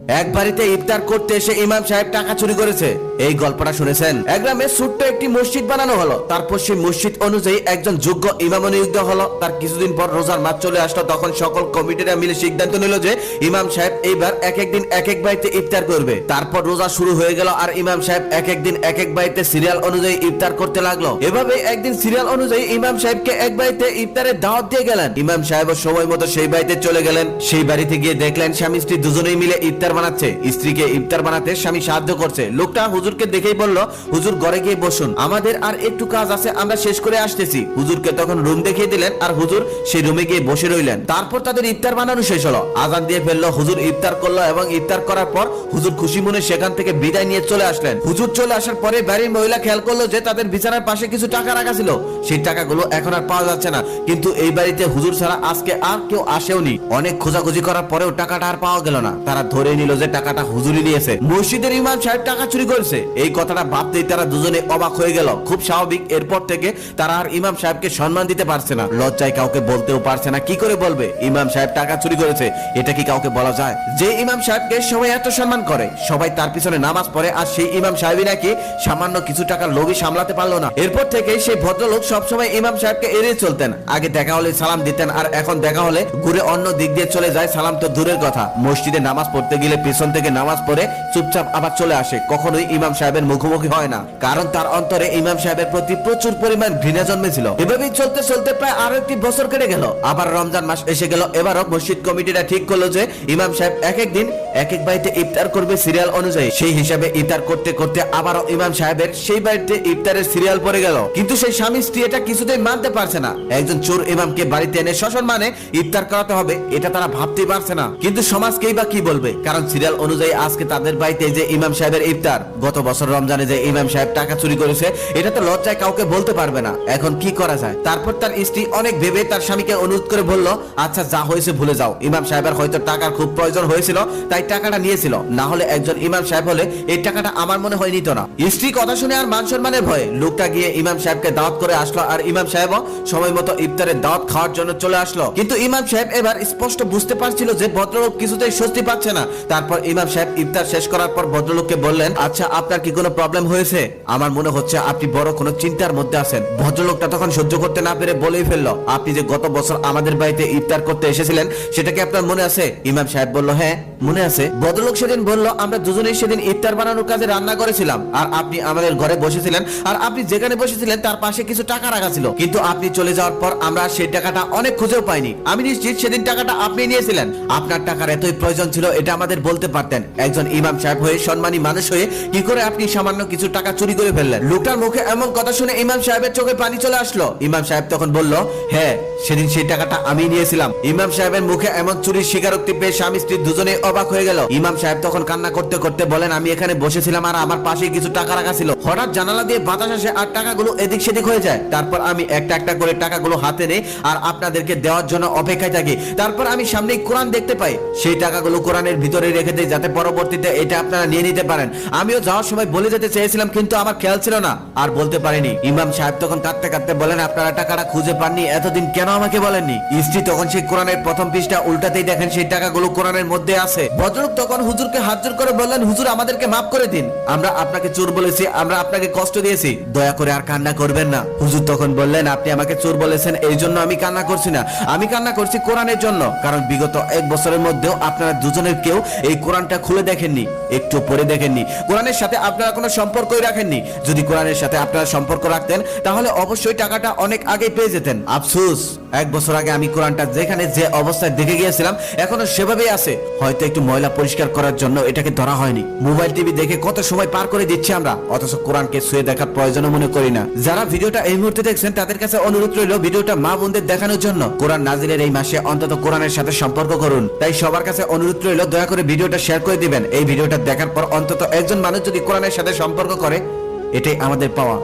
এক বাড়িতে ইফতার করতে এসে ইমাম সাহেব টাকা চুরি করেছে। এই গল্পটা শুনেছেন? এক গ্রামে ছোট্ট একটি মসজিদ বানানো হলো। তারপর সেই মসজিদ অনুযায়ী একজন যোগ্য ইমাম নিযুক্ত হলো। তার কিছুদিন পর রোজার মাস চলে আসলো। তখন সকল কমিটিরা মিলে সিদ্ধান্ত নিল যে ইমাম সাহেব এইবার এক এক দিন এক এক বাড়িতে ইফতার করবে। তারপর রোজা শুরু হয়ে গেল আর ইমাম সাহেব এক এক দিন এক এক বাড়িতে সিরিয়াল অনুযায়ী ইফতার করতে লাগলো। এভাবে একদিন সিরিয়াল অনুযায়ী ইমাম সাহেবকে এক বাড়িতে ইফতারের দাওয়াত দিয়ে গেলেন। ইমাম সাহেব সময় মতো সেই বাড়িতে চলে গেলেন। সেই বাড়িতে গিয়ে দেখলেন স্বামী স্ত্রী দুজনেই মিলে ইফতার বানাচ্ছে। স্ত্রীকে ইফতার বানাতে স্বামী সাহায্য করছে। লোকটা হুজুরকে দেখেই বলল, হুজুর ঘরে গিয়ে বসুন, আমাদের আর একটু কাজ আছে, আমরা শেষ করে আসতেছি। হুজুরকে তখন রুম দেখিয়ে দিলেন আর হুজুর সেই রুমে গিয়ে বসে রইলেন। তারপর তাদের ইফতার বানানো শেষ হলো। আজান দিয়ে ফেললো। হুজুর ইফতার করলো এবং ইফতার করার পর হুজুর খুশি মনে সেখান থেকে বিদায় নিয়ে চলে আসলেন। হুজুর চলে আসার পরে বাড়ির মহিলা খেয়াল করলো যে তাদের বিছানার পাশে কিছু টাকা রাখা ছিল। সেই টাকাগুলো এখন আর পাওয়া যাচ্ছে না। কিন্তু এই বাড়িতে হুজুর ছাড়া আজকে আর কেউ আসেওনি। অনেক খোঁজাখুঁজি করার পরেও টাকাটা আর পাওয়া গেল না। তারা ধরে নিল যে টাকাটা হুজুরই নিয়েছে। মসজিদের ইমাম সাহেব টাকা চুরি করেছে। এই কথাটা ভাবতেই তারা দুজনে অবাক হয়ে গেল। খুব স্বাভাবিক। এরপর থেকে তারা আর ইমাম সাহেবকে সম্মান দিতে পারছে না। লজ্জায় কাউকে বলতেও পারছে না। কি করে বলবে ইমাম সাহেব টাকা চুরি করেছে? এটা কি কাউকে বলা যায়? যে ইমাম সাহেবকে সবাই এত সম্মান করে, সবাই তার পিছনে নামাজ পড়ে, আর সেই ইমাম সাহেবই নাকি সামান্য কিছু টাকার লোভই সামলাতে পারলো না। এরপর থেকে সেই ভদ্রলোক সবসময় ইমাম সাহেবকে এড়িয়ে চলতেন। আগে দেখা হলে সালাম দিতেন, আর এখন দেখা হলে ঘুরে অন্য দিক দিয়ে চলে যায়। সালাম তো দূরের কথা, মসজিদে নামাজ পড়তে গেলে পিছন থেকে নামাজ পড়ে চুপচাপ আবার চলে আসে। কখনোই ইমাম সাহেবের মুখোমুখি হয় না, কারণ তার অন্তরে ইমাম সাহেবের প্রতি প্রচুর পরিমাণ ঘৃণা জন্মেছিল। এভাবেই চলতে চলতে প্রায় আরো একটি বছর কেটে গেল। আবার রমজান মাস এসে গেল। এবারও মসজিদ কমিটিরা ঠিক করলো যে ইমাম সাহেব এক এক দিন এক এক বাড়িতে ইফতার করবে সিরিয়াল অনুযায়ী। সেই হিসাবে ইফতার করতে করতে আবারও ইমাম সাহেবের সেই বাড়িতে ইফতারের সিরিয়াল পড়ে গেল। কিন্তু সেই স্বামী স্ত্রী এটা কিছুতেই মানতে পারছে না। একজন চোর ইমামকে বাড়িতে এনে সসম্মানে ইফতার করাতে হবে, এটা তারা ভাবতেই পারছে না। কিন্তু সমাজকেই বা কি বলবে, কারণ সিরিয়াল অনুযায়ী আজকে তাদের বাড়িতে যে ইমাম সাহেবের ইফতার। গত বছর রমজানে যে ইমাম সাহেব টাকা চুরি করেছে, এটা তো লজ্জায় কাউকে বলতে পারবে না। এখন কি করা যায়? তারপর তার স্ত্রী অনেক ভেবে তার স্বামীকে অনুরোধ করে বলল, আচ্ছা যা হয়েছে ভুলে যাও। ইমাম সাহেবের হয়তো টাকার খুব প্রয়োজন হয়েছিল, তাই টাকাটা নিয়েছিল। না হলে একজন ইমাম সাহেব হলে এই টাকাটা আমার মনে হয় নিত না। স্ত্রী কথা শুনে আর মান সম্মানের ভয়ে লোকটা গিয়ে ইমাম সাহেবকে দাওয়াত করে আসলো। আর ইমাম সাহেবও সময় মতো ইফতারের দাওয়াত খাওয়ার জন্য চলে আসলো। কিন্তু ইমাম সাহেব এবার স্পষ্ট বুঝতে পারছিল যে ভদ্রলোক কিছুতেই স্বস্তি পাচ্ছে না। তারপর ইমাম সাহেব ইফতার শেষ করার পর ভদ্রলোককে বললেন, আচ্ছা আপনার কি কোনো প্রবলেম হয়েছে? আমার মনে হচ্ছে আপনি বড় কোনো চিন্তার মধ্যে আছেন। ভদ্রলোকটা তখন সহ্য করতে না পেরে বলেই ফেললো, আপনি যে গত বছর আমাদের বাড়িতে ইফতার করতে এসেছিলেন, সেটা কি আপনার মনে আছে? ইমাম সাহেব বলল, হ্যাঁ মনে আছে। ভদ্রলোক সেদিন বলল, আমরা দুজনেই সেদিন ইফতার বানানোর কাজে রান্না করেছিলাম, আর আপনি আমাদের ঘরে বসেছিলেন, আর আপনি যেখানে বসেছিলেন তার পাশে কিছু টাকা রাখা ছিল। কিন্তু আপনি চলে যাওয়ার পর আমরা সেই টাকাটা অনেক খুঁজেও পাইনি। আমি নিশ্চিত সেদিন টাকাটা আপনি নিয়েছিলেন। আপনার টাকার এতই প্রয়োজন ছিল, এটা আমাদের বলতে পারতেন। একজন ইমাম সাহেব হয়ে, সম্মানী মানুষ হয়ে কি করে আপনি সামান্য কিছু টাকা চুরি করে ফেললেন? লোকটার মুখে এমন কথা শুনে ইমাম সাহেবের চোখে পানি চলে আসলো। ইমাম সাহেব তখন বলল, হ্যাঁ সেদিন সেই টাকাটা আমি নিয়েছিলাম। ইমাম সাহেবের মুখে এমন চুরির স্বীকারোক্তি পেয়ে স্বামী স্ত্রী দুজনেই অবাক হয়ে গেল। ইমাম সাহেব তখন কান্না করতে করতে বলেন, আমি এখানে বসেছিলাম আর আমার পাশে কিছু টাকা রাখা ছিল। হঠাৎ জানালা দিয়ে বাতাস আসে আর টাকাগুলো এদিক সেদিক হয়ে যায়। তারপর আমি একটা একটা করে টাকাগুলো হাতে নেই আর আপনাদেরকে দেওয়ার জন্য অপেক্ষায় থাকি। তারপর আমি সামনেই কোরআন দেখতে পাই। সেই টাকাগুলো কোরআনের ভিতরে রেখে দেই, যাতে পরবর্তীতে এটা আপনারা নিয়ে নিতে পারেন। আমিও যাওয়ার সময় বলে যেতে চেয়েছিলাম, কিন্তু আমার খেয়াল ছিল না, আর বলতে পারিনি। ইমাম সাহেব তখন কাঁদতে কাঁদতে বলেন, আপনারা টাকাটা খুঁজে পাননি, এতদিন কেন আমাকে বলেননি? স্ত্রী তখন সেই কোরআনের প্রথম পৃষ্ঠা উল্টাতেই দেখেন সেই টাকাগুলো কোরআনের মধ্যে আছে। ভদ্রলোক তখন হুজুরকে হাত জোড় করে বললেন, হুজুর আমাদেরকে মাফ করে দিন, আমরা আপনাকে চোর বলেছি, আমরা আপনাকে কষ্ট দিয়েছি, দয়া করে আর কান্না করবেন না। হুজুর তখন বললেন, আপনি আমাকে চোর বলেছেন, এই জন্য আমি কান্না করছি না, আমি কান্না করছি কোরআনের জন্য। কারণ বিগত এক বছরের মধ্যেও আপনারা দুজনের কেউ এই কোরআনটা খুলে দেখেননি, একটু পড়ে দেখেননি, কোরআনের সাথে আপনারা কোনো সম্পর্কই রাখেননি। যদি কোরআনের সাথে আপনারা সম্পর্ক রাখতেন, তাহলে অবশ্যই টাকাটা অনেক আগে পেয়ে যেতেন। আফসোস, এক বছর আগে আমি কোরআনটা যেখানে যে অবস্থায় দেখে গিয়েছিলাম এখনো সেভাবেই আছে। হয়তো একটু ময়লা পরিষ্কার করার জন্য এটাকে ধরা হয়নি। মোবাইল টিভি দেখে কত সময় পার করে দিচ্ছি আমরা, অথচ কোরআনকে ছুঁয়ে দেখার প্রয়োজন মনে করি না। যারা ভিডিওটা এই মুহূর্তে দেখছেন তাদের কাছে অনুরোধ রইল ভিডিওটা মা বোনদের দেখানোর জন্য। কোরআন নাজিলের এই মাসে অন্তত কোরআনের সাথে সম্পর্ক করুন। তাই সবার কাছে অনুরোধ রইল, দয়া করে ভিডিওটা শেয়ার করে দিবেন। এই ভিডিওটা দেখার পর অন্তত একজন মানুষ যদি কোরআনের সাথে সম্পর্ক করে, এটাই আমাদের পাওয়া।